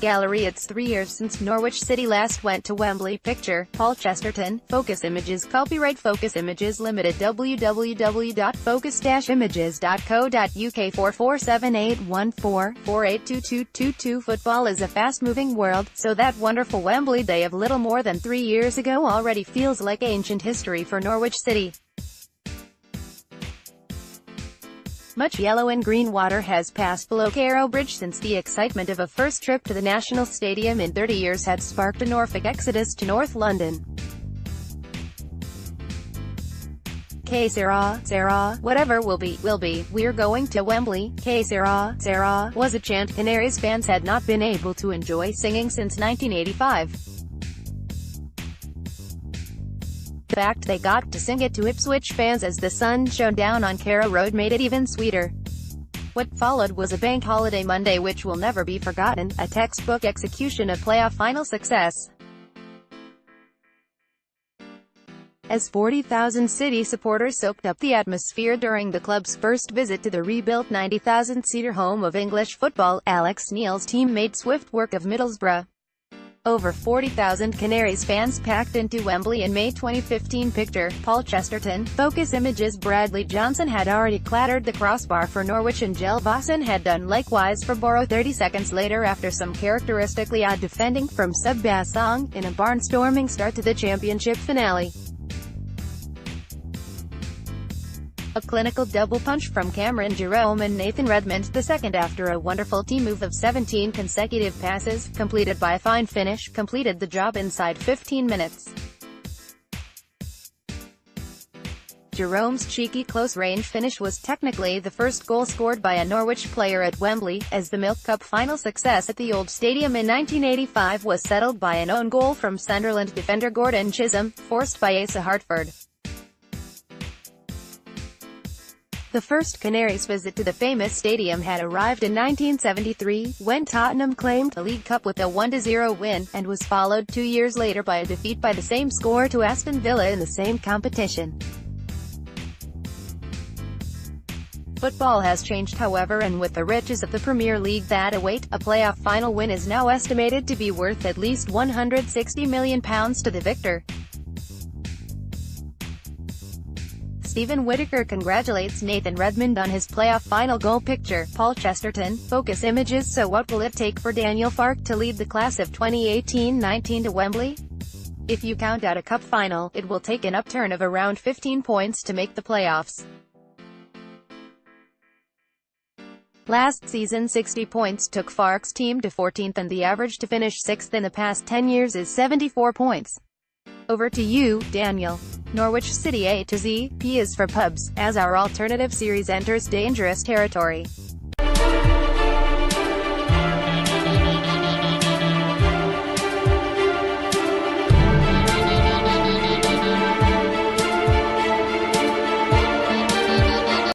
Gallery. It's 3 years since Norwich City last went to Wembley. Picture, Paul Chesterton. Focus Images. Copyright Focus Images Limited. www.focus-images.co.uk 447814482222. Football is a fast-moving world, so that wonderful Wembley day of little more than 3 years ago already feels like ancient history for Norwich City. Much yellow and green water has passed below Que Sera Bridge since the excitement of a first trip to the National Stadium in 30 years had sparked a Norfolk exodus to North London. Que Sera, whatever will be, we're going to Wembley. Que Sera was a chant Canaries fans had not been able to enjoy singing since 1985. The fact they got to sing it to Ipswich fans as the sun shone down on Carrow Road made it even sweeter. What followed was a bank holiday Monday which will never be forgotten, a textbook execution of playoff final success. As 40,000 City supporters soaked up the atmosphere during the club's first visit to the rebuilt 90,000-seater home of English football, Alex Neil's team made swift work of Middlesbrough. Over 40,000 Canaries fans packed into Wembley in May 2015. Picture, Paul Chesterton. Focus Images. Bradley Johnson had already clattered the crossbar for Norwich and Jell Vossen had done likewise for Borough 30 seconds later after some characteristically odd defending from Seb Bassong, in a barnstorming start to the championship finale. A clinical double punch from Cameron Jerome and Nathan Redmond II after a wonderful team move of 17 consecutive passes, completed by a fine finish, completed the job inside 15 minutes. Jerome's cheeky close-range finish was technically the first goal scored by a Norwich player at Wembley, as the Milk Cup final success at the old stadium in 1985 was settled by an own goal from Sunderland defender Gordon Chisholm, forced by Asa Hartford. The first Canaries visit to the famous stadium had arrived in 1973, when Tottenham claimed the League Cup with a 1-0 win, and was followed 2 years later by a defeat by the same score to Aston Villa in the same competition. Football has changed however, and with the riches of the Premier League that await, a playoff final win is now estimated to be worth at least £160 million to the victor. Stephen Whittaker congratulates Nathan Redmond on his playoff final goal. Picture, Paul Chesterton. Focus Images. So what will it take for Daniel Farke to lead the class of 2018-19 to Wembley? If you count out a cup final, it will take an upturn of around 15 points to make the playoffs. Last season 60 points took Farke's team to 14th, and the average to finish 6th in the past 10 years is 74 points. Over to you, Daniel. Norwich City A-Z, P is for pubs, as our alternative series enters dangerous territory.